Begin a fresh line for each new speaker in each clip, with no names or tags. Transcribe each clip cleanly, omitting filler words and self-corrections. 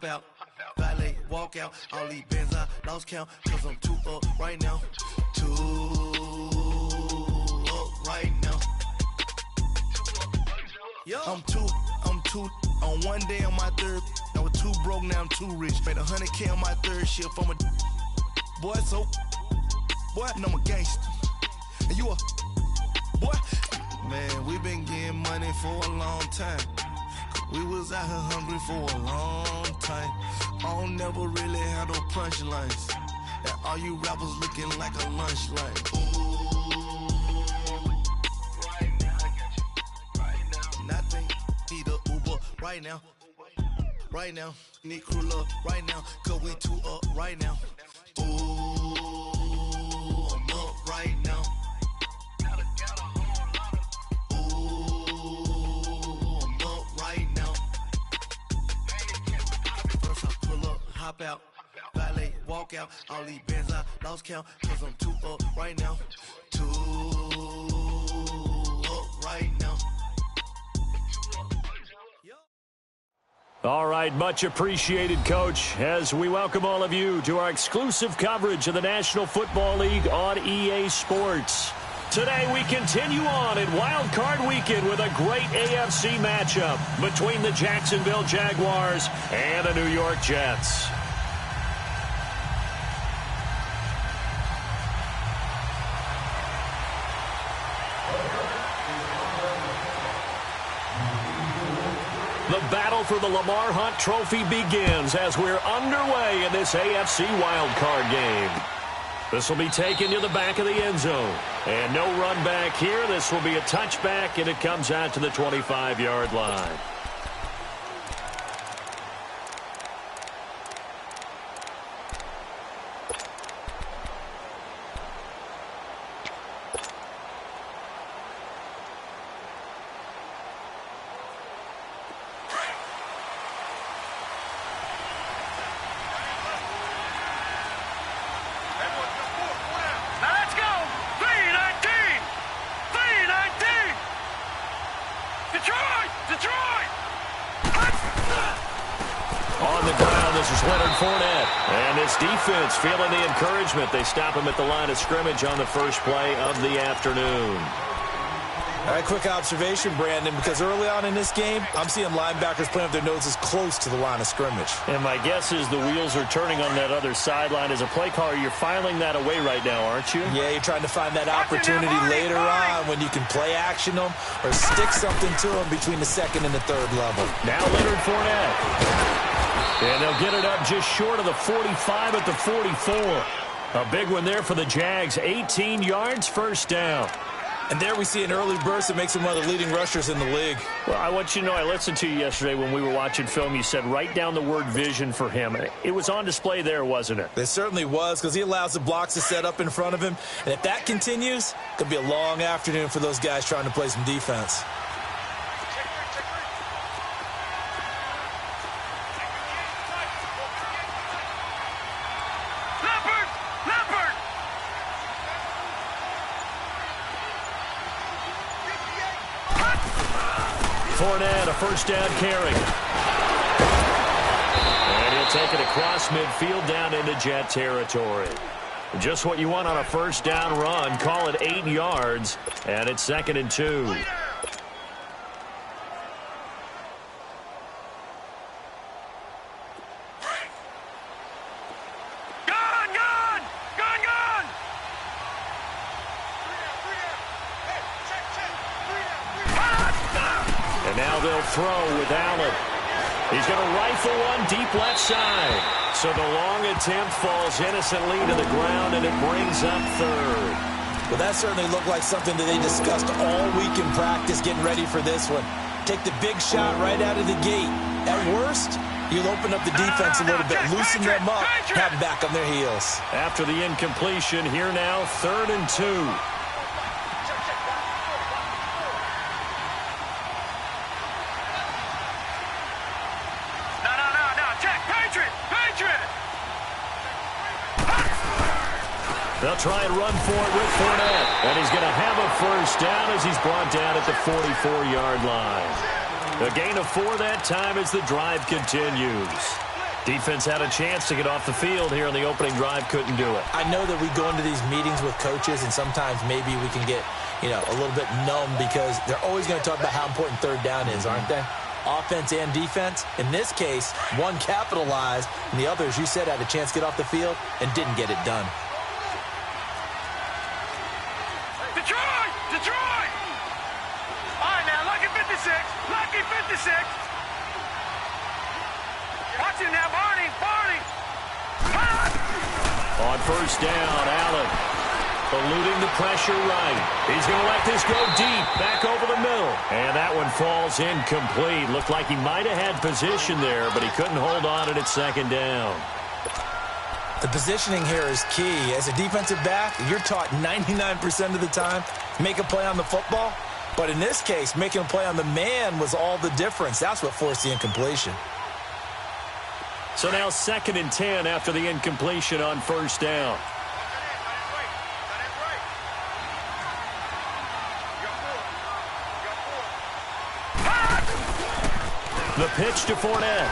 hop out, valet, walk out. All these bands I lost count, cause I'm too up right now. Too up right now. I'm too on one day on my third. I was too broke, now I'm too rich. Made 100K on my third shift. I'm a boy, so boy, and I'm a gangster. And you a boy. Man, we been getting money for a long time. We was out here hungry for a long time. I don't never really have no punchlines. And all you rappers looking like a lunch line. Right now, I got you. Right now, nothing. Need a Uber right now. Right now, need crew love right now. Cause we too up right now. Ooh, I'm up right now. Hop out, valet, walk out. All these bands I lost count, cause I'm too up right now. Too up right now.
All right, much appreciated, Coach, as we welcome all of you to our exclusive coverage of the National Football League on EA Sports. Today we continue on in Wild Card Weekend with a great AFC matchup between the Jacksonville Jaguars and the New York Jets. The battle for the Lamar Hunt Trophy begins as we're underway in this AFC Wild Card game. This will be taken to the back of the end zone. And no run back here. This will be a touchback, and it comes out to the 25-yard line. Defense feeling the encouragement. They stop him at the line of scrimmage on the first play of the afternoon.
All right, quick observation, Brandon, because early on in this game, I'm seeing linebackers playing with their noses close to the line of scrimmage.
And my guess is the wheels are turning on that other sideline. As a play caller, you're filing that away right now, aren't you?
Yeah, you're trying to find that opportunity later on when you can play action them or stick something to them between the second and the third level.
Now Leonard Fournette. And they'll get it up just short of the 45 at the 44. A big one there for the Jags. 18 yards, first down.
And there we see an early burst that makes him one of the leading rushers in the league.
Well, I want you to know, I listened to you yesterday when we were watching film. You said write down the word vision for him. It was on display there, wasn't it?
It certainly was, because he allows the blocks to set up in front of him. And if that continues, it could be a long afternoon for those guys trying to play some defense.
Fournette, a first down carry. And he'll take it across midfield down into Jet territory. Just what you want on a first down run. Call it 8 yards, and it's 2nd and 2. Throw with Allen. He's going to rifle one deep left side. So the long attempt falls innocently to the ground, and it brings up third.
Well, that certainly looked like something that they discussed all week in practice getting ready for this one. Take the big shot right out of the gate. At worst, you'll open up the defense a little bit, loosen them up, have them back on their heels.
After the incompletion, here now, 3rd and 2. They'll try and run for it with Fournette. And he's going to have a first down as he's brought down at the 44-yard line. A gain of 4 that time as the drive continues. Defense had a chance to get off the field here in the opening drive, couldn't do it.
I know that we go into these meetings with coaches, and sometimes maybe we can get, a little bit numb because they're always going to talk about how important third down is, aren't they? Offense and defense. In this case, one capitalized, and the other, as you said, had a chance to get off the field and didn't get it done.
Detroit! Detroit! All right, now, lucky 56. Lucky 56. Watch him now, Barney. Barney.
On first down, Allen eluding the pressure right. He's going to let this go deep, back over the middle. And that one falls incomplete. Looked like he might have had position there, but he couldn't hold on at second down.
The positioning here is key. As a defensive back, you're taught 99% of the time, make a play on the football. But in this case, making a play on the man was all the difference. That's what forced the incompletion.
So now 2nd and 10 after the incompletion on first down. The pitch to Fournette.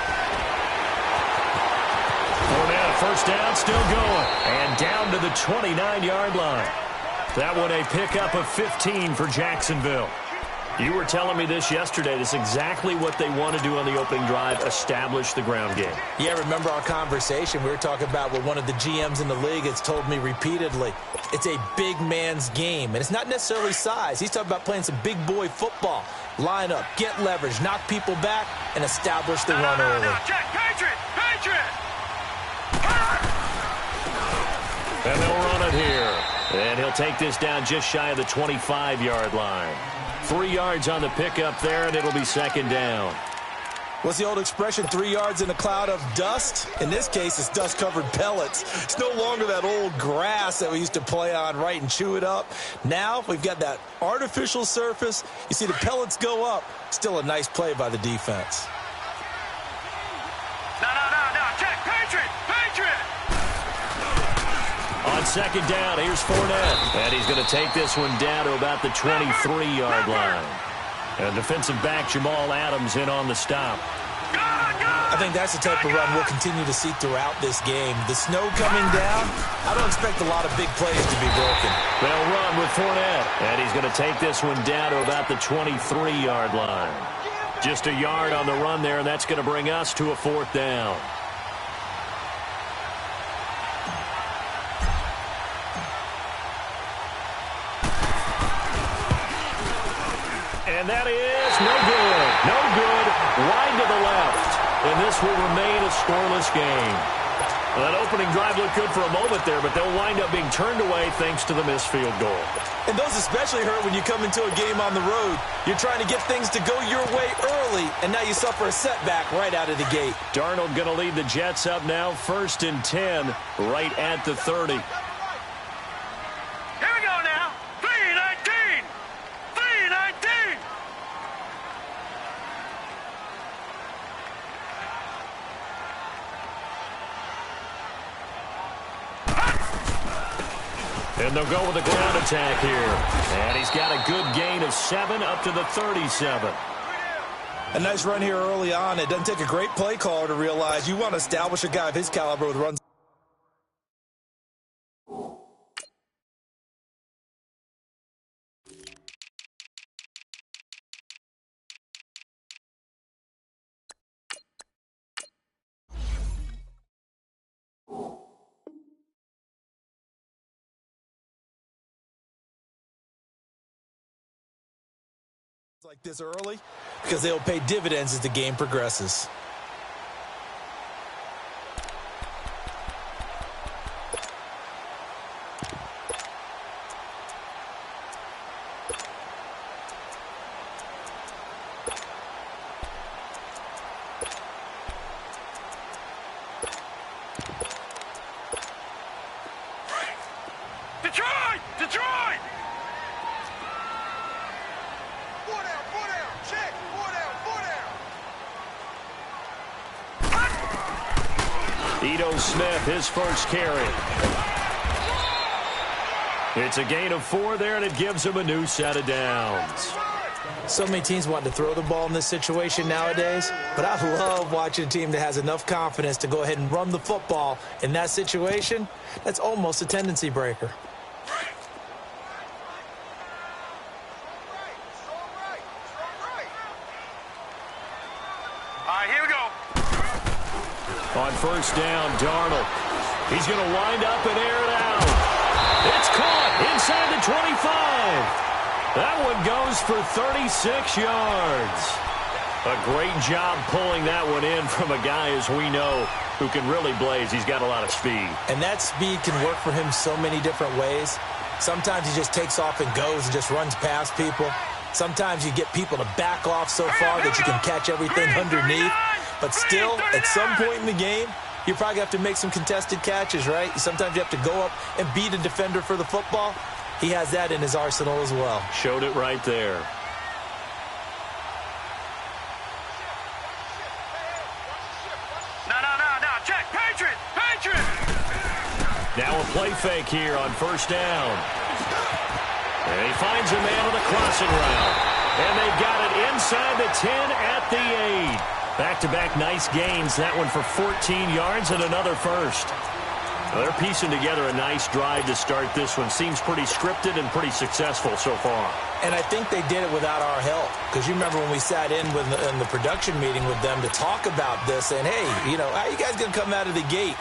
Fournette, first down, still going. And down to the 29-yard line. That one a pickup of 15 for Jacksonville. You were telling me this yesterday. This is exactly what they want to do on the opening drive, establish the ground game.
Yeah, remember our conversation. We were talking about what one of the GMs in the league has told me repeatedly. It's a big man's game, and it's not necessarily size. He's talking about playing some big boy football. Line up, get leverage, knock people back, and establish the run early.
Check, Patriot! Patriot!
And they'll run it here. And he'll take this down just shy of the 25-yard line. 3 yards on the pickup there, and it'll be second down.
What's the old expression, 3 yards in a cloud of dust? In this case, it's dust-covered pellets. It's no longer that old grass that we used to play on, right, and chew it up. Now we've got that artificial surface. You see the pellets go up. Still a nice play by the defense.
No. Check, Patriot! Patriot!
On second down, here's Fournette. And he's going to take this one down to about the 23-yard line. And defensive back Jamal Adams in on the stop.
I think that's the type of run we'll continue to see throughout this game. The snow coming down, I don't expect a lot of big plays to be broken.
They'll run with Fournette. And he's going to take this one down to about the 23-yard line. Just a yard on the run there, and that's going to bring us to a fourth down. And that is no good. No good. Wide to the left. And this will remain a scoreless game. Well, that opening drive looked good for a moment there, but they'll wind up being turned away thanks to the missed field goal.
And those especially hurt when you come into a game on the road. You're trying to get things to go your way early, and now you suffer a setback right out of the gate.
Darnold going to lead the Jets up now, 1st and 10, right at the 30.
Here we go now. 3-19. 3-19.
And they'll go with a ground attack here. And he's got a good gain of 7 up to the 37.
A nice run here early on. It doesn't take a great play caller to realize you want to establish a guy of his caliber with runs. Like this early because they'll pay dividends as the game progresses.
Detroit! Detroit!
Ito Smith, his first carry. It's a gain of 4 there, and it gives him a new set of downs.
So many teams want to throw the ball in this situation nowadays, but I love watching a team that has enough confidence to go ahead and run the football in that situation. That's almost a tendency breaker.
All right, here we go.
On first down, Darnold. He's going to wind up and air it out. It's caught inside the 25. That one goes for 36 yards. A great job pulling that one in from a guy, as we know, who can really blaze. He's got a lot of speed.
And that speed can work for him so many different ways. Sometimes he just takes off and goes and just runs past people. Sometimes you get people to back off so far that you can catch everything underneath. But still, at some point in the game, you probably have to make some contested catches, right? Sometimes you have to go up and beat a defender for the football. He has that in his arsenal as well.
Showed it right there.
No. Check. Patriot. Patriot.
Now a play fake here on first down. And he finds a man on the crossing route. And they've got it inside the 10 at the 8. Back-to-back nice gains. That one for 14 yards and another first. Well, they're piecing together a nice drive to start this one. Seems pretty scripted and pretty successful so far.
And I think they did it without our help. Because you remember when we sat in the production meeting with them to talk about this, saying, hey, how you guys going to come out of the gate?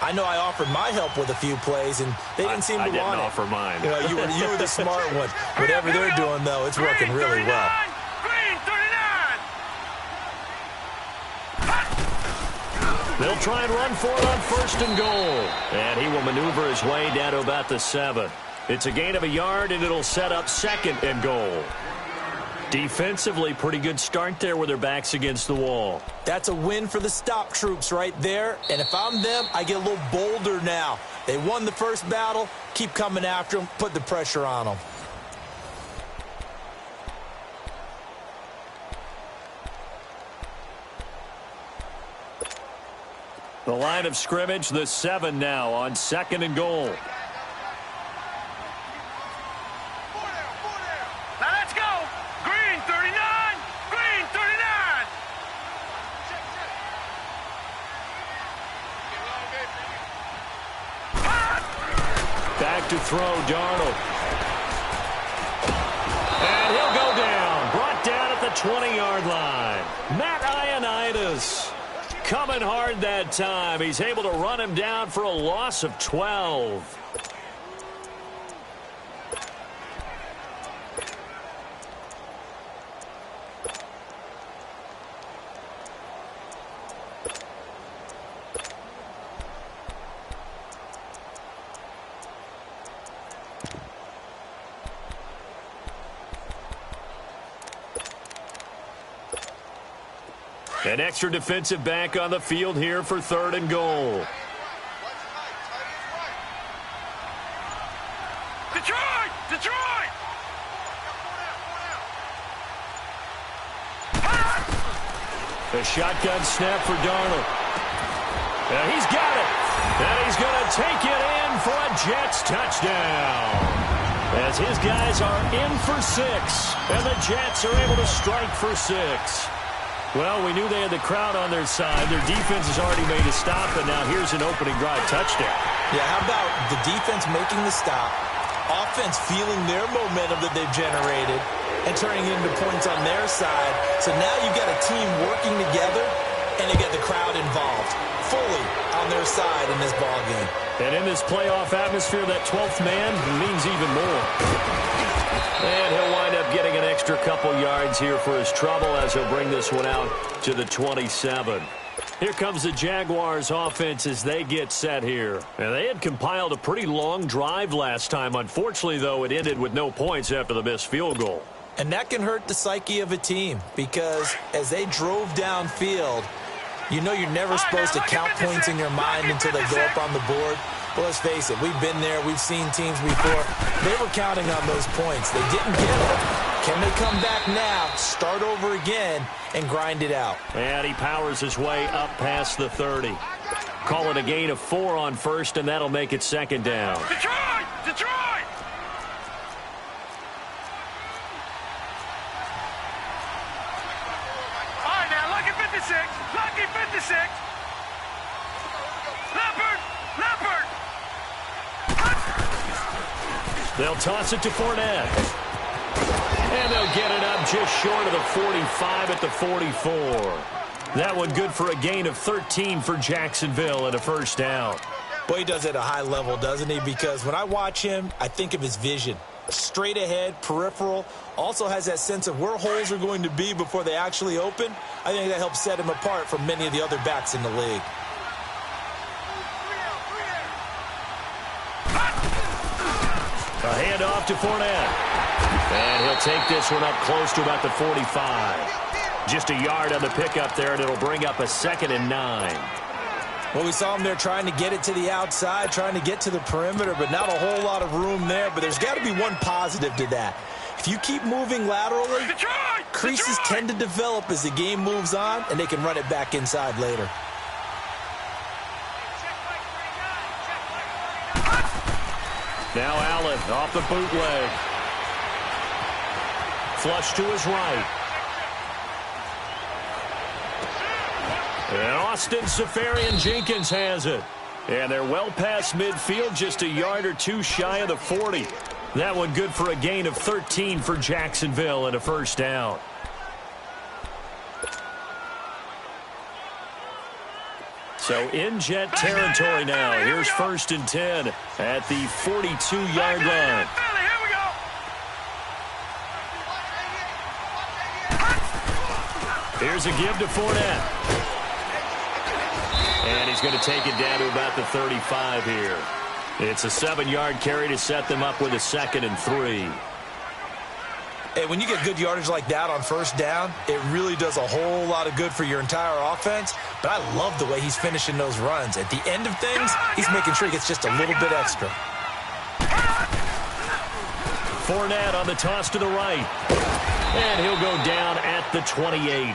I know I offered my help with a few plays, and they didn't seem to want it.
I didn't offer mine.
You were the smart one. Whatever they're doing, though, it's working really well.
Green 39.
They'll try and run for it on first and goal. And he will maneuver his way down to about the 7. It's a gain of a yard, and it'll set up second and goal. Defensively, pretty good start there with their backs against the wall.
That's a win for the stop troops right there. And if I'm them, I get a little bolder now. They won the first battle. Keep coming after them. Put the pressure on them.
The line of scrimmage, the 7 now on second and goal.
Now let's go. Green 39. Green 39.
Back to throw, Darnold. And he'll go down. Brought down at the 20-yard line. Matt Ioannidis coming hard that time. He's able to run him down for a loss of 12. An extra defensive back on the field here for third and goal.
Detroit! Detroit!
A shotgun snap for Darnold. And he's got it. And he's going to take it in for a Jets touchdown. As his guys are in for 6. And the Jets are able to strike for 6. Well, we knew they had the crowd on their side. Their defense has already made a stop, and now here's an opening drive touchdown.
Yeah, how about the defense making the stop, offense feeling their momentum that they've generated, and turning it into points on their side. So now you've got a team working together, and they get the crowd involved fully on their side in this ballgame.
And in this playoff atmosphere, that 12th man means even more. And he'll wind up getting an extra couple yards here for his trouble as he'll bring this one out to the 27. Here comes the Jaguars offense as they get set here. And they had compiled a pretty long drive last time. Unfortunately, though, it ended with no points after the missed field goal.
And that can hurt the psyche of a team because as they drove downfield, you know you're never supposed to count points in your mind until they go up on the board. But let's face it, we've been there. We've seen teams before. They were counting on those points. They didn't get it. Can they come back now, start over again, and grind it out?
And he powers his way up past the 30. Call it a gain of 4 on first, and that'll make it second down.
Detroit! Detroit! 6. Leopard! Leopard!
They'll toss it to Fournette. And they'll get it up just short of the 45 at the 44. That one good for a gain of 13 for Jacksonville and a first down.
Boy, he does it at a high level, doesn't he? Because when I watch him, I think of his vision. Straight ahead, peripheral, also has that sense of where holes are going to be before they actually open. I think that helps set him apart from many of the other backs in the league.
A handoff to Fournette. And he'll take this one up close to about the 45. Just a yard on the pickup there, and it'll bring up a 2nd and 9.
Well, we saw him there trying to get it to the outside, trying to get to the perimeter, but not a whole lot of room there. But there's got to be one positive to that. If you keep moving laterally, creases tend to develop as the game moves on, and they can run it back inside later.
Now Allen off the bootleg. Flush to his right. And Austin Seferian-Jenkins has it. And they're well past midfield, just a yard or two shy of the 40. That one good for a gain of 13 for Jacksonville and a first down. So in Jet territory now. Here's 1st and 10 at the 42-yard line. Here's a give to Fournette. And he's going to take it down to about the 35 here. It's a 7-yard carry to set them up with a 2nd and 3.
Hey, when you get good yardage like that on first down, it really does a whole lot of good for your entire offense. But I love the way he's finishing those runs. At the end of things, he's making sure he gets just a little bit extra.
Fournette on the toss to the right. And he'll go down at the 28.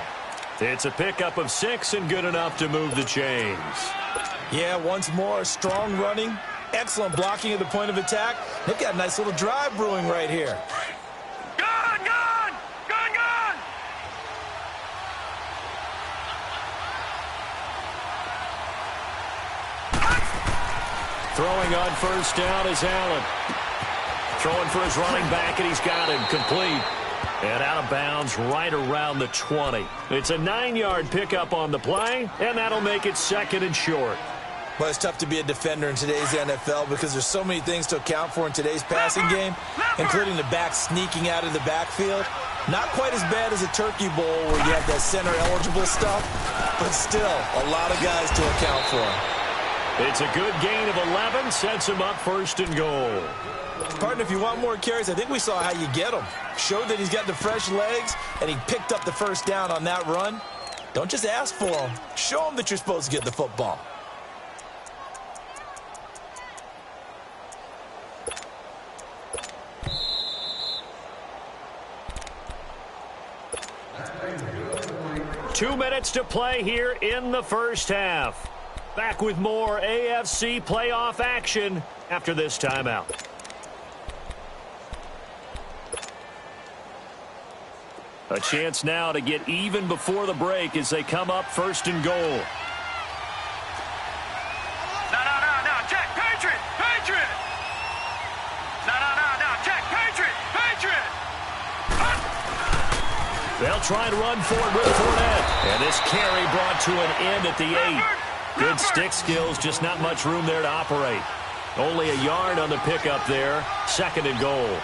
It's a pickup of 6 and good enough to move the chains.
Yeah, once more, strong running, excellent blocking at the point of attack. They've got a nice little drive brewing right here.
Gone! Gone! Gone! Gone!
Throwing on first down is Allen. Throwing for his running back, and he's got him complete. And out of bounds right around the 20. It's a 9-yard pickup on the play, and that'll make it 2nd and short.
Well, it's tough to be a defender in today's NFL because there's so many things to account for in today's passing game, including the back sneaking out of the backfield. Not quite as bad as a Turkey Bowl where you have that center-eligible stuff, but still a lot of guys to account for.
It's a good gain of 11, sets him up 1st and goal.
Partner, if you want more carries, I think we saw how you get him. Showed that he's got the fresh legs, and he picked up the first down on that run. Don't just ask for him. Show him that you're supposed to get the football.
Two minutes to play here in the first half. Back with more AFC playoff action after this timeout. A chance now to get even before the break as they come up 1st and goal.
No, check, Patriot, Patriot. No, check, Patriot, Patriot.
They'll try and run forward with Fournette. And this carry brought to an end at the 8. Good stick skills, just not much room there to operate. Only a yard on the pickup there. 2nd and goal.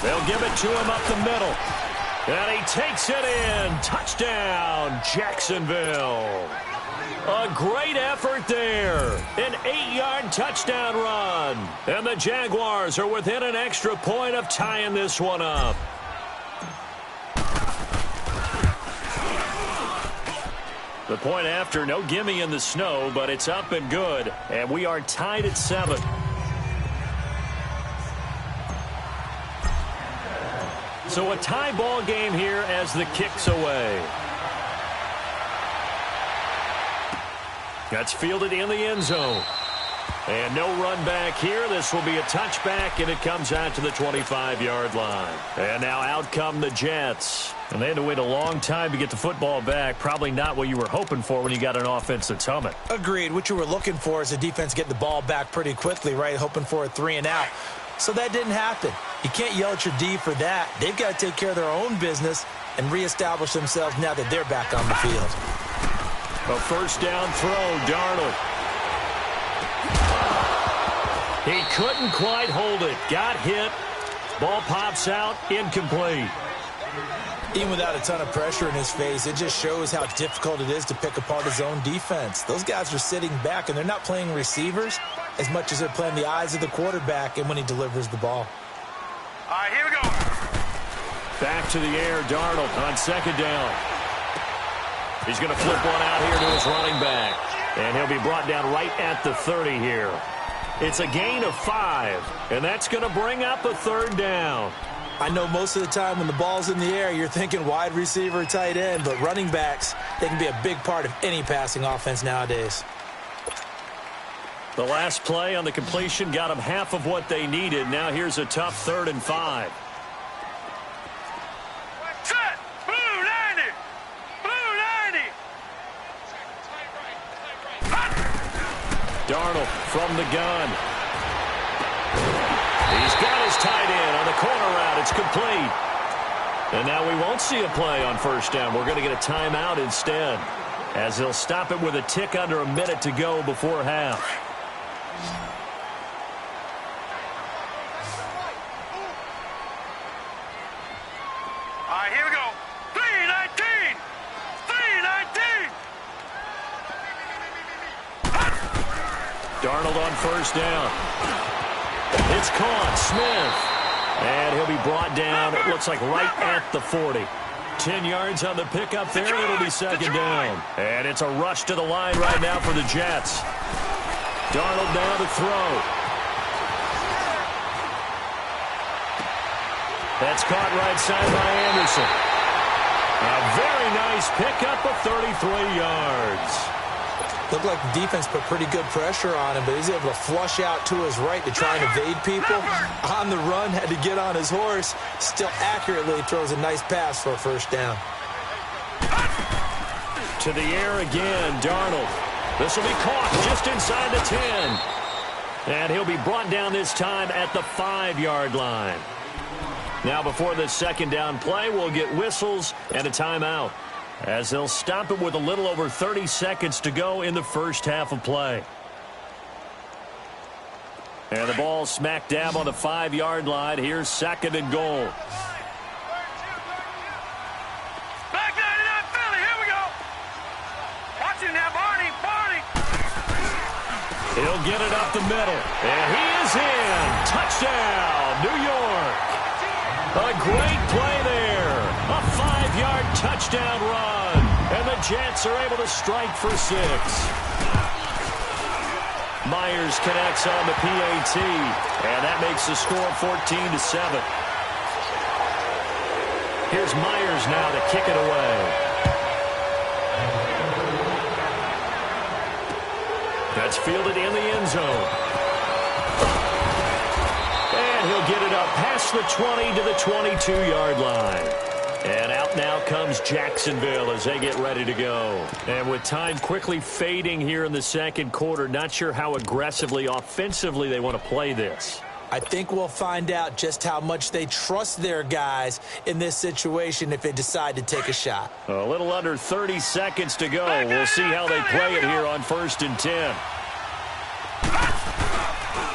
They'll give it to him up the middle. And he takes it in. Touchdown, Jacksonville. A great effort there. An 8-yard touchdown run. And the Jaguars are within an extra point of tying this one up. The point after, no gimme in the snow, but it's up and good. And we are tied at 7. So a tie ball game here as the kick's away. That's fielded in the end zone. And no run back here. This will be a touchback, and it comes out to the 25-yard line. And now out come the Jets. And they had to wait a long time to get the football back. Probably not what you were hoping for when you got an offense that's humming.
Agreed. What you were looking for is the defense getting the ball back pretty quickly, right? Hoping for a 3-and-out. So that didn't happen. You can't yell at your D for that. They've got to take care of their own business and reestablish themselves now that they're back on the field.
A first down throw, Darnold. He couldn't quite hold it. Got hit. Ball pops out. Incomplete.
Even without a ton of pressure in his face, it just shows how difficult it is to pick apart his own defense. Those guys are sitting back, and they're not playing receivers as much as they're playing the eyes of the quarterback and when he delivers the ball.
All right, here we go.
Back to the air, Darnold on second down. He's going to flip one out here to his running back. And he'll be brought down right at the 30 here. It's a gain of 5, and that's going to bring up a third down.
I know most of the time when the ball's in the air, you're thinking wide receiver, tight end, but running backs, they can be a big part of any passing offense nowadays.
The last play on the completion got them half of what they needed. Now here's a tough 3rd and 5.
Set. Blue 90. Blue 90.
Darnold from the gun. He's got his tight end on the corner route. It's complete. And now we won't see a play on first down. We're going to get a timeout instead, as they'll stop it with a tick under a minute to go before half.
All right, here we go. 319. 319.
Darnold on first down. It's caught. Smith. And he'll be brought down, it looks like right at the 40. 10 yards on the pickup there. It'll be second down. And it's a rush to the line right now for the Jets. Darnold now to throw. That's caught right side by Anderson. A very nice pickup of 33 yards.
Looked like the defense put pretty good pressure on him, but he's able to flush out to his right to try and evade people. On the run, had to get on his horse. Still accurately throws a nice pass for a first down.
To the air again, Darnold. This will be caught just inside the 10. And he'll be brought down this time at the 5-yard line. Now before this second down play, we'll get whistles and a timeout, as they'll stop it with a little over 30 seconds to go in the first half of play. And the ball smack dab on the 5-yard line. Here's second and goal.
Back 99 Philly, here we go. Watch him now, Barney.
He'll get it up the middle. And he is in. Touchdown, New York. A great play there. A 5-yard touchdown run. And the Jets are able to strike for 6. Myers connects on the PAT. And that makes the score 14-7. Here's Myers now to kick it away. That's fielded in the end zone. And he'll get it up past the 20 to the 22-yard line. And out now comes Jacksonville as they get ready to go. And with time quickly fading here in the second quarter, not sure how aggressively, offensively they want to play this.
I think we'll find out just how much they trust their guys in this situation if they decide to take a shot.
A little under 30 seconds to go. We'll see how they play it here on 1st and 10.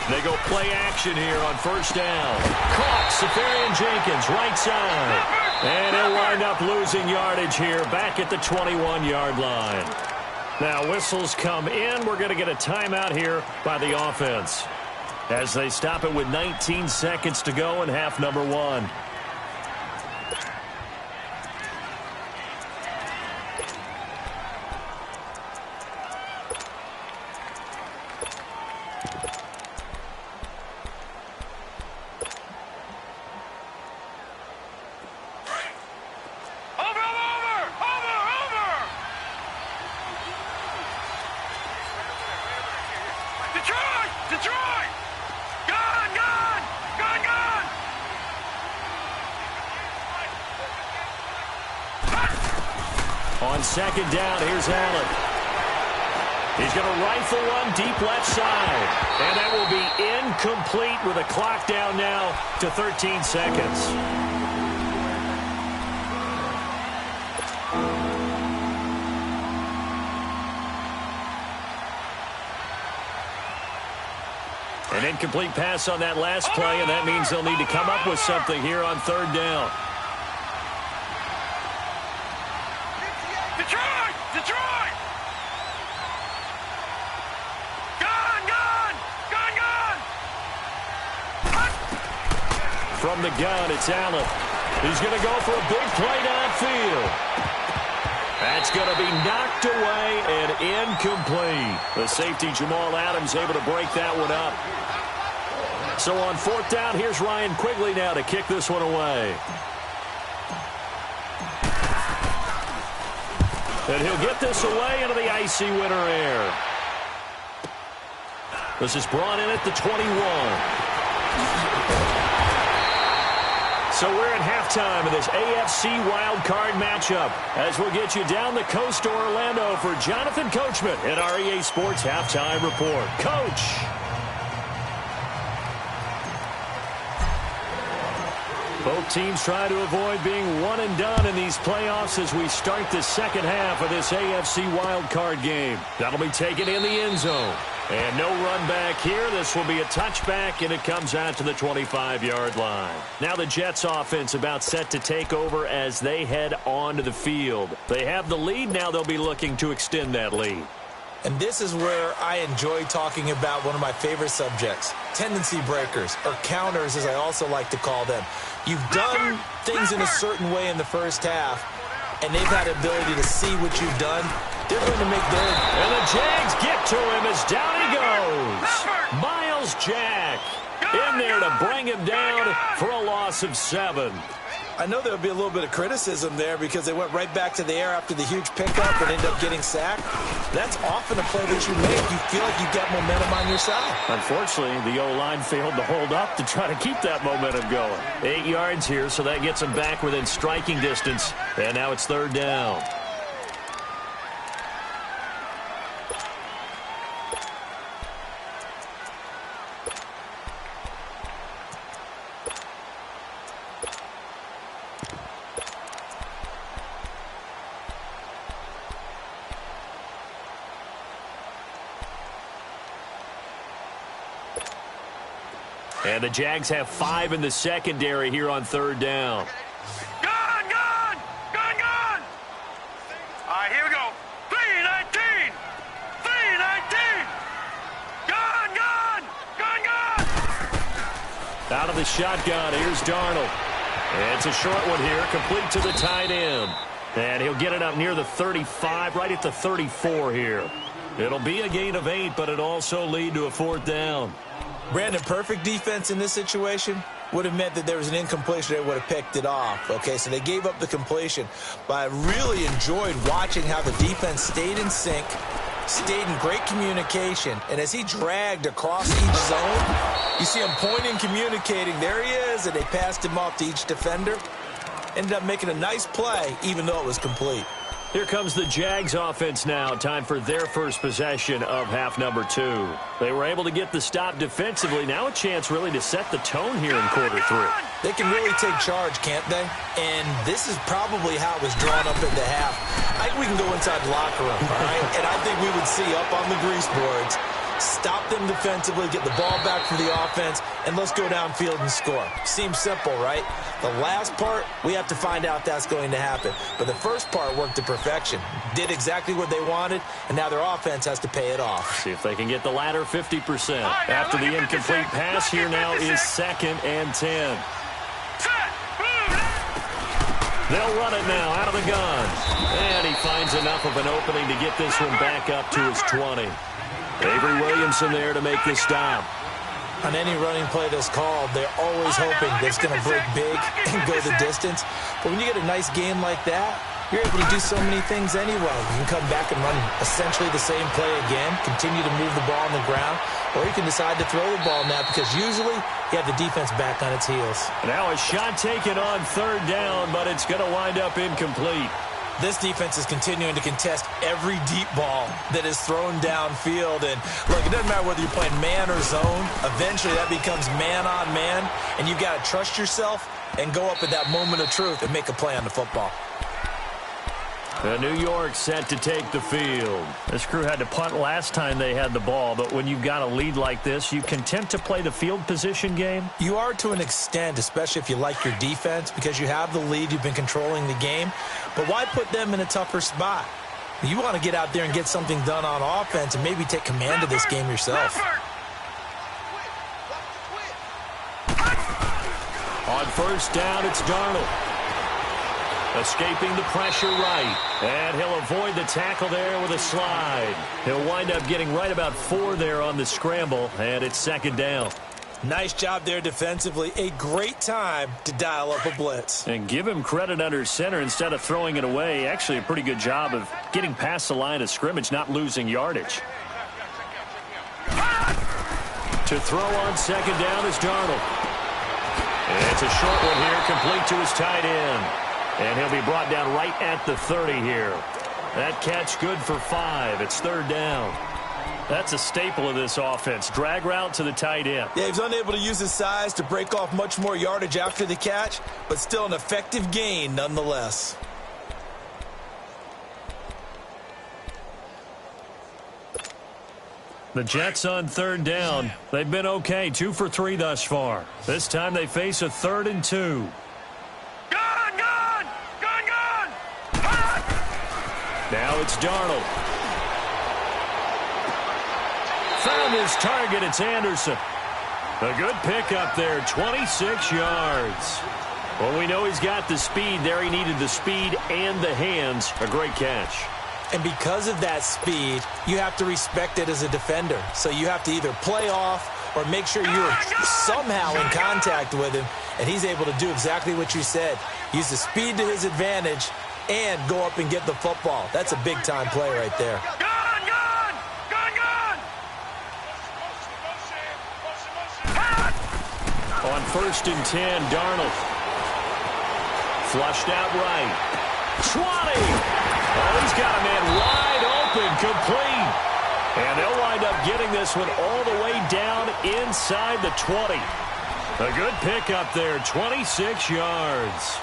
They go play action here on first down. Caught, Safarian Jenkins, right side. And he'll wind up losing yardage here back at the 21-yard line. Now whistles come in. We're going to get a timeout here by the offense, as they stop it with 19 seconds to go in half number 1.
Detroit! Detroit! Gone! Gone! Gone! Gone!
On second down, here's Allen. He's going to rifle one deep left side. And that will be incomplete with a clock down now to 13 seconds. An incomplete pass on that last play, and that means they'll need to come up with something here on third down.
Detroit! Detroit! Gone! Gone! Gone! Gone!
From the gun, it's Allen. He's going to go for a big play downfield. That's going to be knocked away and incomplete. The safety, Jamal Adams, able to break that one up. So on fourth down, here's Ryan Quigley now to kick this one away. And he'll get this away into the icy winter air. This is brought in at the 21. So we're at halftime of this AFC wildcard matchup as we'll get you down the coast to Orlando for Jonathan Coachman at our EA Sports Halftime Report. Coach. Both teams try to avoid being one and done in these playoffs as we start the second half of this AFC wildcard game. That'll be taken in the end zone. And no run back here. This will be a touchback, and it comes out to the 25-yard line. Now the Jets offense about set to take over as they head onto the field. They have the lead. Now they'll be looking to extend that lead.
And this is where I enjoy talking about one of my favorite subjects, tendency breakers, or counters as I also like to call them. You've done things in a certain way in the first half, and they've had the ability to see what you've done. They're going to make their...
And the Jags get to him as down he goes. Miles Jack in there to bring him down for a loss of 7.
I know there'll be a little bit of criticism there because they went right back to the air after the huge pickup and ended up getting sacked. That's often a play that you make. You feel like you've got momentum on your side.
Unfortunately, the O-line failed to hold up to try to keep that momentum going. 8 yards here, so that gets them back within striking distance. And now it's third down. And the Jags have 5 in the secondary here on third down.
Gone! Gone! Gone! Gone! All right, here we go. 3-19! 3-19! Gone! Gone! Gone! Gone!
Out of the shotgun, here's Darnold. And it's a short one here, complete to the tight end. And he'll get it up near the 35, right at the 34 here. It'll be a gain of 8, but it'll also lead to a fourth down.
Brandon, perfect defense in this situation would have meant that there was an incompletion. They would have picked it off. Okay, so they gave up the completion. But I really enjoyed watching how the defense stayed in sync, stayed in great communication. And as he dragged across each zone, you see him pointing, communicating. There he is, and they passed him off to each defender. Ended up making a nice play, even though it was complete.
Here comes the Jags offense now. Time for their first possession of half number 2. They were able to get the stop defensively. Now a chance really to set the tone here in quarter 3.
They can really take charge, can't they? And this is probably how it was drawn up in the half. I think we can go inside the locker room, all right? And I think we would see up on the grease boards, stop them defensively, get the ball back from the offense, and let's go downfield and score. Seems simple, right? The last part, we have to find out if that's going to happen. But the first part worked to perfection. Did exactly what they wanted, and now their offense has to pay it off.
See if they can get the latter 50%. After the incomplete pass, here now is 2nd and 10. They'll run it now out of the gun. And he finds enough of an opening to get this one back up to his 20. Avery Williamson there to make the stop.
On any running play that's called, they're always hoping that it's going to break big and go the distance. But when you get a nice game like that, you're able to do so many things anyway. You can come back and run essentially the same play again, continue to move the ball on the ground, or you can decide to throw the ball now because usually you have the defense back on its heels.
Now a shot taken on third down, but it's going to wind up incomplete.
This defense is continuing to contest every deep ball that is thrown downfield. And look, it doesn't matter whether you're playing man or zone. Eventually that becomes man on man, and you've got to trust yourself and go up at that moment of truth and make a play on the football.
New York set to take the field. This crew had to punt last time they had the ball, but when you've got a lead like this, you content to play the field position game?
You are to an extent, especially if you like your defense, because you have the lead, you've been controlling the game. But why put them in a tougher spot? You want to get out there and get something done on offense and maybe take command of this game yourself.
On first down, it's Darnold. Escaping the pressure right. And he'll avoid the tackle there with a slide. He'll wind up getting right about 4 there on the scramble, and it's second down.
Nice job there defensively. A great time to dial up a blitz.
And give him credit under center instead of throwing it away. Actually a pretty good job of getting past the line of scrimmage, not losing yardage. To throw on second down is Darnold. It's a short one here, complete to his tight end. And he'll be brought down right at the 30 here. That catch good for 5. It's third down. That's a staple of this offense. Drag route to the tight end.
Yeah, he was unable to use his size to break off much more yardage after the catch, but still an effective gain nonetheless.
The Jets on third down. They've been okay, 2 for 3 thus far. This time they face a 3rd and 2. Now it's Darnold. Found his target. It's Anderson. A good pickup there, 26 yards. Well, we know he's got the speed there. He needed the speed and the hands. A great catch.
And because of that speed, you have to respect it as a defender. So you have to either play off or make sure you're somehow in contact with him. And he's able to do exactly what you said. Use the speed to his advantage and go up and get the football. That's a big-time play right there.
On first and 10, Darnold. Flushed out right. 20! Oh, he's got a man wide open, complete. And they'll wind up getting this one all the way down inside the 20. A good pickup there, 26 yards.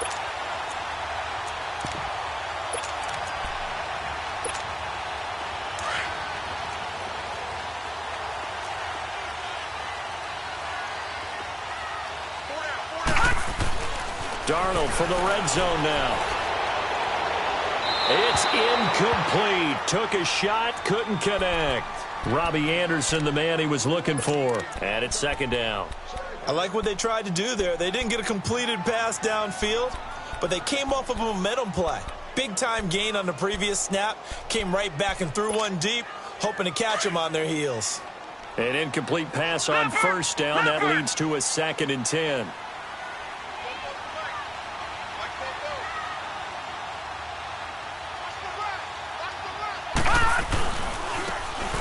Darnold for the red zone now. It's incomplete. Took a shot, couldn't connect. Robbie Anderson, the man he was looking for. And it's second down.
I like what they tried to do there. They didn't get a completed pass downfield, but they came off of a momentum play. Big-time gain on the previous snap. Came right back and threw one deep, hoping to catch them on their heels.
An incomplete pass on first down. That leads to a 2nd and 10.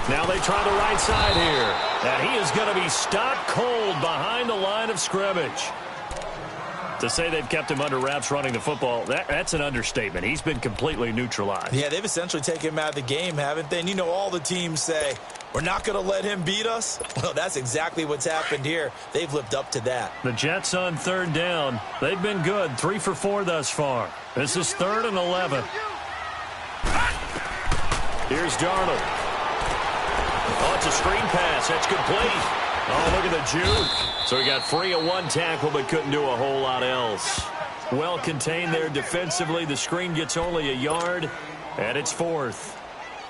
Now they try the right side here. And he is going to be stopped cold behind the line of scrimmage. To say they've kept him under wraps running the football, that's an understatement. He's been completely neutralized.
Yeah, they've essentially taken him out of the game, haven't they? And you know all the teams say, we're not going to let him beat us. Well, that's exactly what's happened here. They've lived up to that.
The Jets on third down. They've been good, 3 for 4 thus far. This is 3rd and 11. Here's Darnold. Oh, it's a screen pass. That's complete. Oh, look at the juke. So he got free of one tackle but couldn't do a whole lot else. Well contained there defensively. The screen gets only a yard, and it's 4th.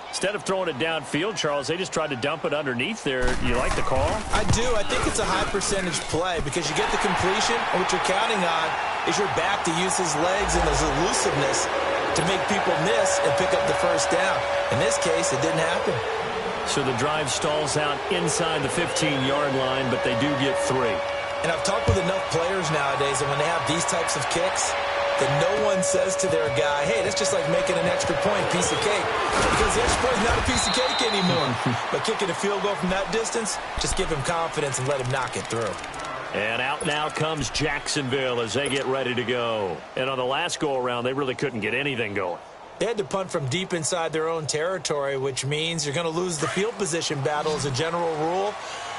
Instead of throwing it downfield, Charles, they just tried to dump it underneath there. You like the call?
I do. I think it's a high-percentage play because you get the completion, and what you're counting on is your back to use his legs and his elusiveness to make people miss and pick up the first down. In this case, it didn't happen.
So the drive stalls out inside the 15-yard line, but they do get 3.
And I've talked with enough players nowadays, and when they have these types of kicks, that no one says to their guy, hey, that's just like making an extra point, piece of cake. Because the extra point is not a piece of cake anymore. But kicking a field goal from that distance, just give him confidence and let him knock it through.
And out now comes Jacksonville as they get ready to go. And on the last go-around, they really couldn't get anything going.
They had to punt from deep inside their own territory, which means you're going to lose the field position battle as a general rule.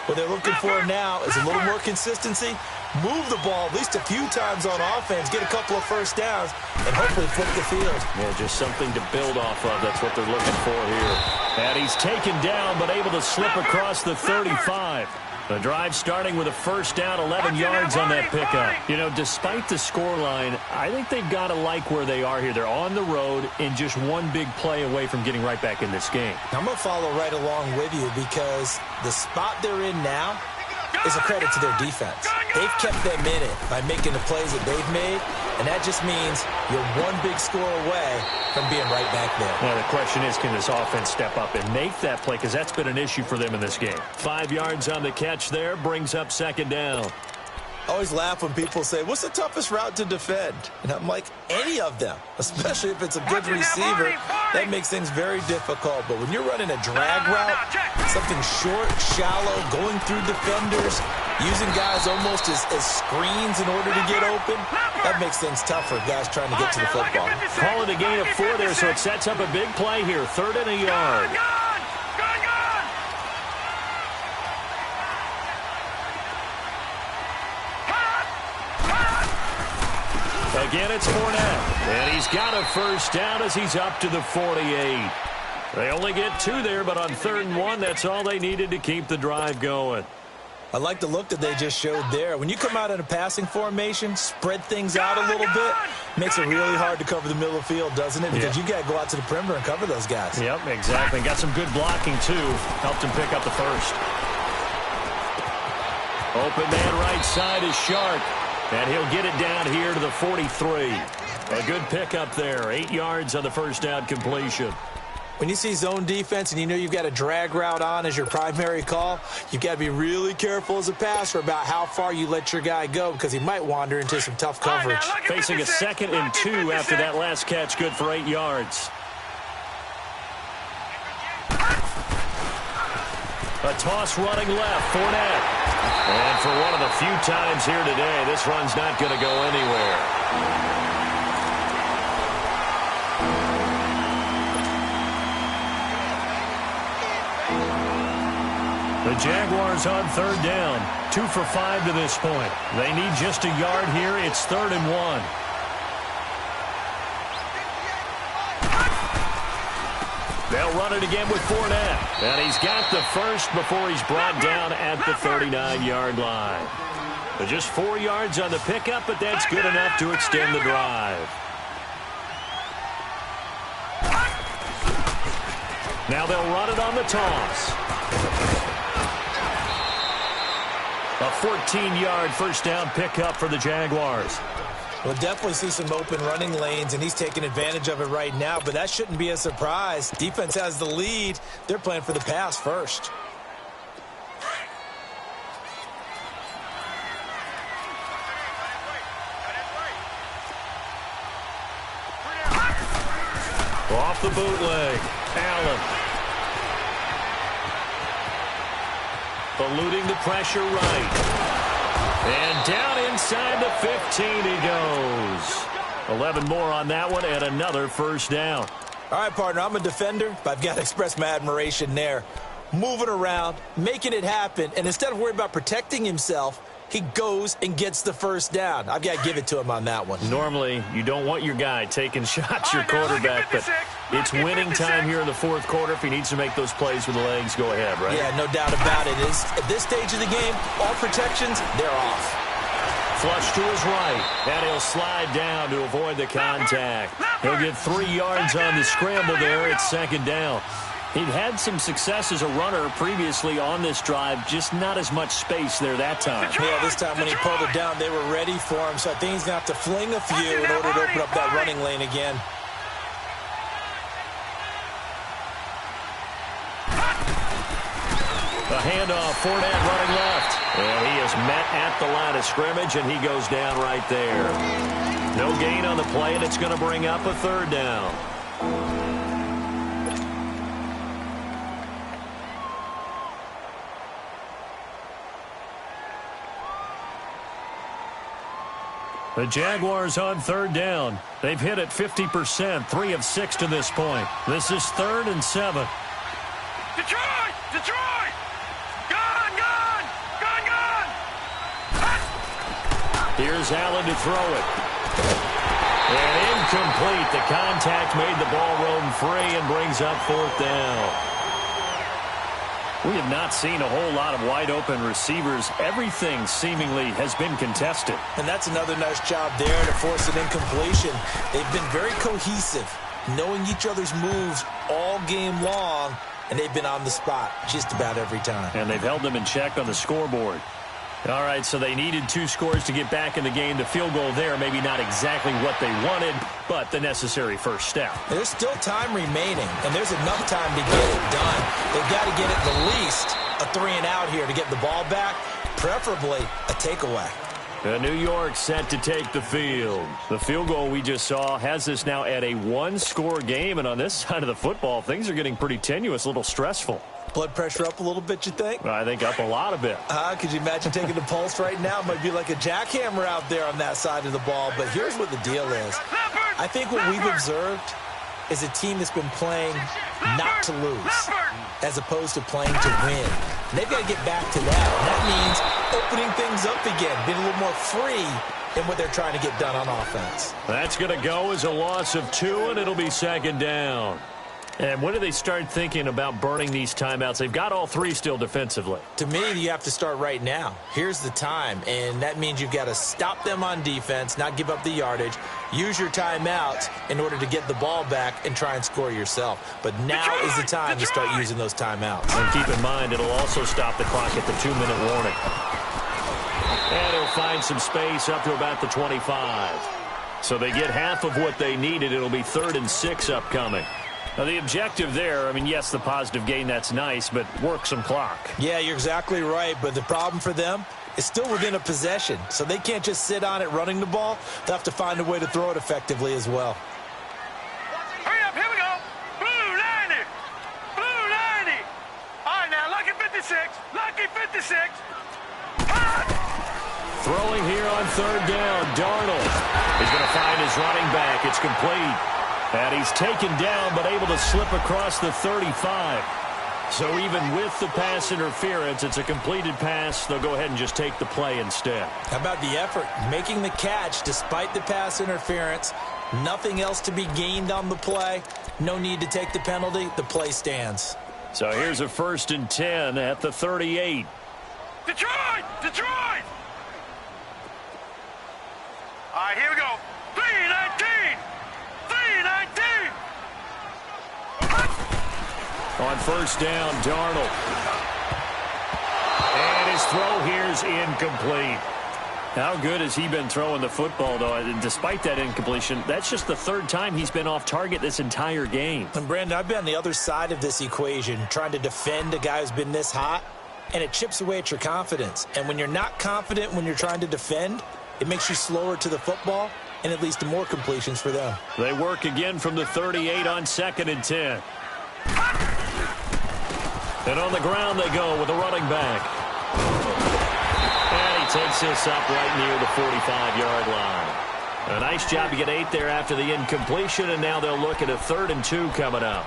What they're looking for now is a little more consistency, move the ball at least a few times on offense, get a couple of first downs, and hopefully flip the field.
Yeah, just something to build off of. That's what they're looking for here. And he's taken down, but able to slip across the 35. The drive starting with a first down, 11 yards on that pickup. You know, despite the scoreline, I think they've got to like where they are here. They're on the road and just one big play away from getting right back in this game.
I'm going to follow right along with you because the spot they're in now is a credit to their defense. They've kept them in it by making the plays that they've made, and that just means you're one big score away from being right back there.
Now, the question is, can this offense step up and make that play? Because that's been an issue for them in this game. 5 yards on the catch there, brings up second down.
I always laugh when people say, what's the toughest route to defend? And I'm like, any of them, especially if it's a good receiver. That makes things very difficult. But when you're running a drag route, something short, shallow, going through defenders, using guys almost as screens in order to get open, that makes things tough for guys trying to get to the football.
Call it a gain of 4 there, so it sets up a big play here. 3rd and a yard. Again, it's Fournette, and he's got a first down as he's up to the 48. They only get 2 there, but on 3rd and 1, that's all they needed to keep the drive going.
I like the look that they just showed there. When you come out in a passing formation, spread things out a little bit, makes it really hard to cover the middle of the field, doesn't it? Because you got to go out to the perimeter and cover those guys.
Yep, exactly. Got some good blocking, too. Helped him pick up the first. Open man right side is Sharp. And he'll get it down here to the 43. A good pickup there. 8 yards on the first down completion.
When you see zone defense and you know you've got a drag route on as your primary call, you've got to be really careful as a passer about how far you let your guy go because he might wander into some tough coverage.
Facing a 2nd and 2 after that last catch. Good for 8 yards. A toss running left. Fournette. And for one of the few times here today, this run's not going to go anywhere. The Jaguars on 3rd down. 2 for 5 to this point. They need just a yard here. It's 3rd and 1. They'll run it again with Fournette. And he's got the first before he's brought down at the 39-yard line. But just 4 yards on the pickup, but that's good enough to extend the drive. Now they'll run it on the toss. A 14-yard first down pickup for the Jaguars.
We'll definitely see some open running lanes, and he's taking advantage of it right now, but that shouldn't be a surprise. Defense has the lead. They're playing for the pass first.
Off the bootleg. Allen. Eluding the pressure right. And down inside the 15 he goes. 11 more on that one and another first down.
All right, partner, I'm a defender, but I've got to express my admiration there. Moving around, making it happen, and instead of worrying about protecting himself, he goes and gets the first down. I've got to give it to him on that one.
Normally, you don't want your guy taking shots, your quarterback, but it's winning time here in the 4th quarter. If he needs to make those plays with the legs, go ahead, right?
Yeah, no doubt about it. At this stage of the game, all protections, they're off.
Flush to his right, and he'll slide down to avoid the contact. He'll get 3 yards on the scramble there. It's 2nd down. He'd had some success as a runner previously on this drive, just not as much space there that time.
Yeah, this time when he pulled it down, they were ready for him, so I think he's going to have to fling a few in order to open up that running lane again.
A handoff, Fournette running left. And he is met at the line of scrimmage, and he goes down right there. No gain on the play, and it's going to bring up a third down. The Jaguars on third down. They've hit it 50%, 3 of 6 to this point. This is 3rd and 7.
Detroit! Detroit! Gone! Gone! Gone! Gone!
Here's Allen to throw it. And incomplete. The contact made the ball roam free and brings up 4th down. We have not seen a whole lot of wide-open receivers. Everything seemingly has been contested.
And that's another nice job there to force an incompletion. They've been very cohesive, knowing each other's moves all game long, and they've been on the spot just about every time.
And they've held them in check on the scoreboard. All right, so they needed 2 scores to get back in the game. The field goal there, maybe not exactly what they wanted, but the necessary first step.
There's still time remaining, and there's enough time to get it done. They've got to get at the least a 3-and-out here to get the ball back, preferably a takeaway.
New York set to take the field. The field goal we just saw has us now at a 1-score game, and on this side of the football, things are getting pretty tenuous, a little stressful.
Blood pressure up a little bit, you think?
I think up a lot of it.
Could you imagine taking the pulse right now? It might be like a jackhammer out there on that side of the ball. But here's what the deal is. I think what we've observed is a team that's been playing not to lose as opposed to playing to win. And they've got to get back to that. And that means opening things up again, being a little more free in what they're trying to get done on offense.
That's going to go as a loss of 2, and it'll be 2nd down. And when do they start thinking about burning these timeouts? They've got all 3 still defensively.
To me, you have to start right now. Here's the time, and that means you've got to stop them on defense, not give up the yardage, use your timeouts in order to get the ball back and try and score yourself. But now is the time to start using those timeouts.
And keep in mind, it'll also stop the clock at the 2-minute warning. And he'll find some space up to about the 25. So they get half of what they needed. It'll be 3rd and 6 upcoming. Now, the objective there, I mean, yes, the positive gain, that's nice, but work some clock.
Yeah, you're exactly right, but the problem for them is still within a possession, so they can't just sit on it running the ball. They'll have to find a way to throw it effectively as well.
Hurry up, here we go. Blue 90. Blue 90. All right, now, lucky 56. Lucky 56.
Throwing here on 3rd down, Darnold. He's going to find his running back. It's complete. And he's taken down, but able to slip across the 35. So even with the pass interference, it's a completed pass. They'll go ahead and just take the play instead.
How about the effort? Making the catch despite the pass interference. Nothing else to be gained on the play. No need to take the penalty. The play stands.
So here's a 1st and 10 at the 38.
Detroit! Detroit! All right, here we go. 3-19. 3-19.
On 1st down, Darnold. And his throw here's incomplete. How good has he been throwing the football, though? And despite that incompletion, that's just the 3rd time he's been off target this entire game.
And, Brandon, I've been on the other side of this equation, trying to defend a guy who's been this hot, and it chips away at your confidence. And when you're not confident when you're trying to defend, it makes you slower to the football, and it leads to more completions for them.
They work again from the 38 on 2nd and 10. And on the ground they go with a running back. And he takes this up right near the 45-yard line. A nice job to get 8 there after the incompletion, and now they'll look at a 3rd and 2 coming up.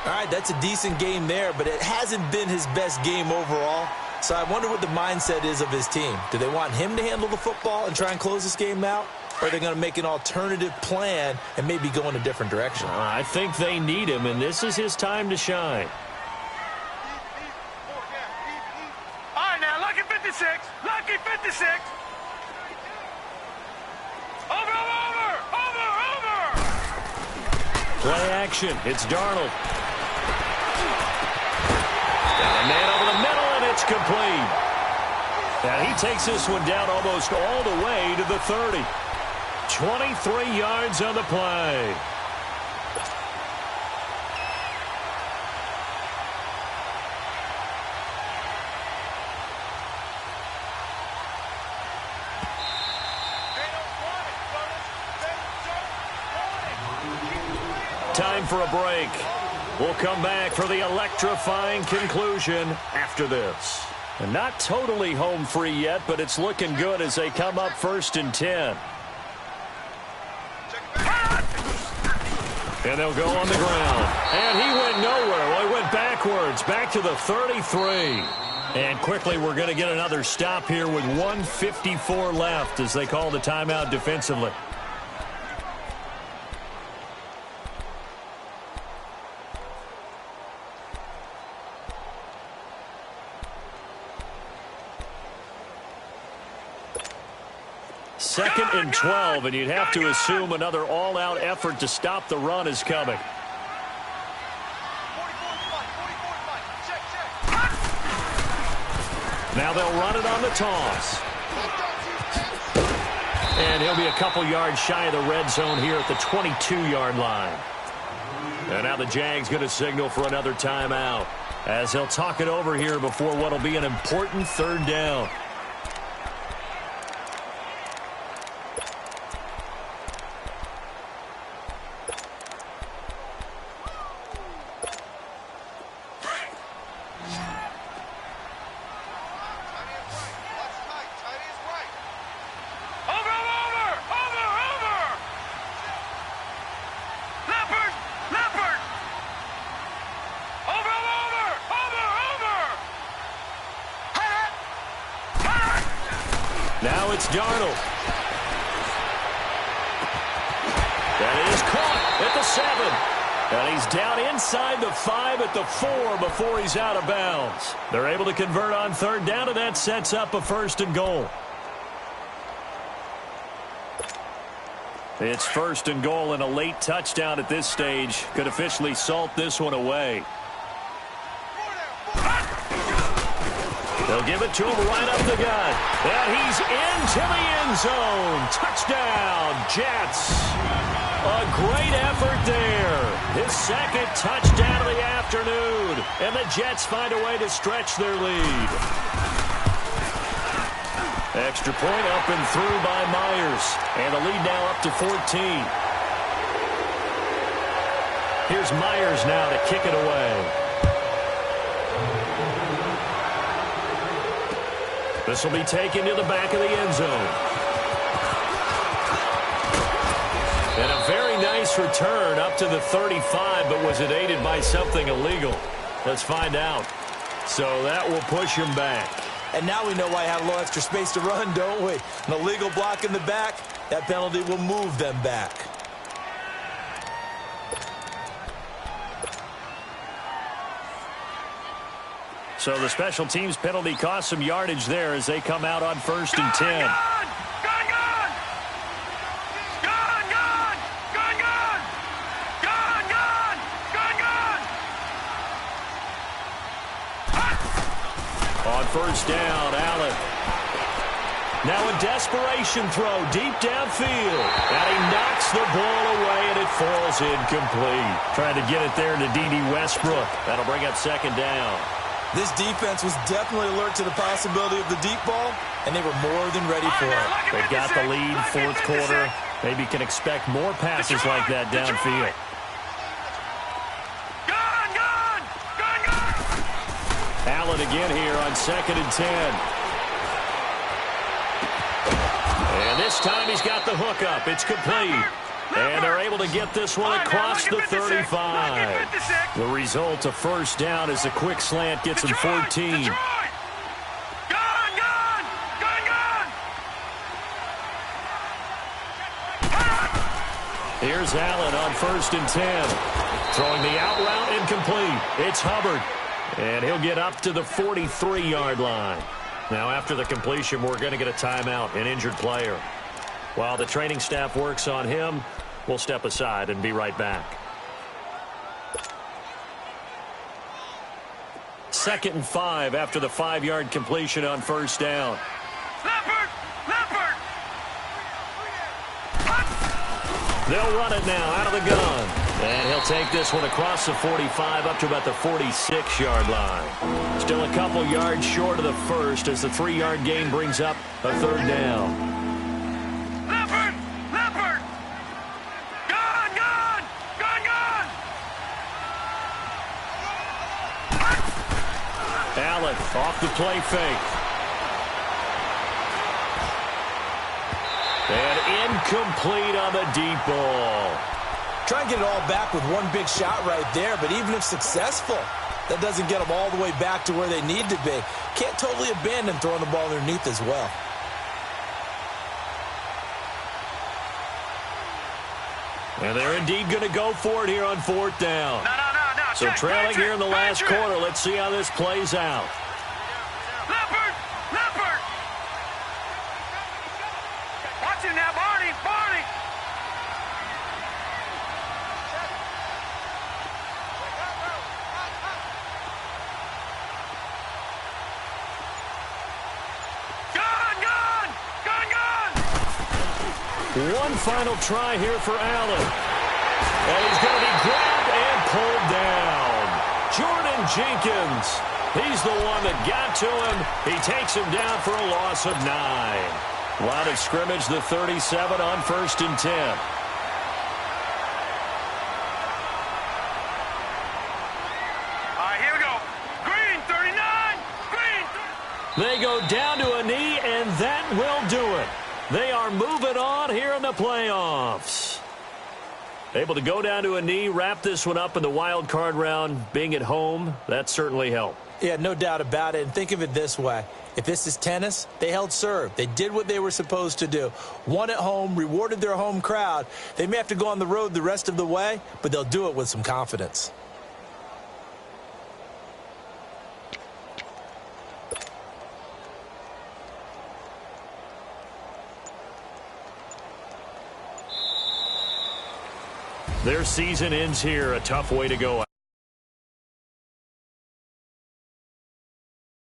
All right, that's a decent game there, but it hasn't been his best game overall. So I wonder what the mindset is of his team. Do they want him to handle the football and try and close this game out? Or are they going to make an alternative plan and maybe go in a different direction?
I think they need him, and this is his time to shine.
All right, now, lucky 56. Lucky 56. Over.
Play action. It's Darnold. Got a man over the middle, and it's complete. And he takes this one down almost all the way to the 30. 23 yards on the play. time for a break. We'll come back for the electrifying conclusion after this. And not totally home free yet, but it's looking good as they come up 1st and 10. And they'll go on the ground. And he went nowhere. Well, he went backwards, back to the 33. And quickly we're going to get another stop here with 1:54 left as they call the timeout defensively. Second and 12, and you'd have to assume another all-out effort to stop the run is coming. Now they'll run it on the toss. And he'll be a couple yards shy of the red zone here at the 22-yard line. And now the Jags going to signal for another timeout as they'll talk it over here before what will be an important 3rd down. Now it's Darnold. That is caught at the 7. And he's down inside the 5 at the 4 before he's out of bounds. They're able to convert on 3rd down, and that sets up a 1st and goal. It's 1st and goal, and a late touchdown at this stage could officially salt this one away. They'll give it to him right up the gut. And he's into the end zone. Touchdown, Jets. A great effort there. His 2nd touchdown of the afternoon. And the Jets find a way to stretch their lead. Extra point up and through by Myers. And the lead now up to 14. Here's Myers now to kick it away. This will be taken to the back of the end zone. And a very nice return up to the 35, but was it aided by something illegal? Let's find out. So that will push him back.
And now we know why I had a little extra space to run, don't we? An illegal block in the back, that penalty will move them back.
So the special teams penalty cost some yardage there as they come out on 1st and 10. On 1st down, Allen. Now a desperation throw deep downfield. And he knocks the ball away, and it falls incomplete. Trying to get it there to D.D. Westbrook. That'll bring up 2nd down.
This defense was definitely alert to the possibility of the deep ball, and they were more than ready for it.
They've got the lead, 4th quarter. Maybe can expect more passes like that downfield. Allen again here on 2nd and 10. And this time he's got the hook up. It's complete. And they're able to get this one across the 35. The result, a 1st down as the quick slant gets him 14. Here's Allen on 1st and 10. Throwing the out route incomplete. It's Hubbard. And he'll get up to the 43-yard line. Now after the completion, we're going to get a timeout, an injured player. While the training staff works on him, we'll step aside and be right back. 2nd and 5 after the 5-yard completion on 1st down. They'll run it now out of the gun. And he'll take this one across the 45 up to about the 46-yard line. Still a couple yards short of the 1st as the 3-yard gain brings up a 3rd down. Allen off the play fake. And incomplete on the deep ball.
Try and get it all back with one big shot right there, but even if successful, that doesn't get them all the way back to where they need to be. Can't totally abandon throwing the ball underneath as well.
And they're indeed going to go for it here on 4th down.
No.
So trailing here in the last quarter. Let's see how this plays out.
Leopard! Watch him now, Barney! Gun!
One final try here for Allen. And he's going to be grabbed and pulled down. Jordan Jenkins. He's the one that got to him. He takes him down for a loss of 9. Line of scrimmage, the 37 on 1st and 10.
All right, here we go. Green, 39. Green.
They go down to a knee, and that will do it. They are moving on here in the playoffs. Able to go down to a knee, wrap this one up in the wild card round. Being at home, that certainly helped.
Yeah, no doubt about it. And think of it this way. If this is tennis, they held serve. They did what they were supposed to do. Won at home, rewarded their home crowd. They may have to go on the road the rest of the way, but they'll do it with some confidence.
Their season ends here. A tough way to go.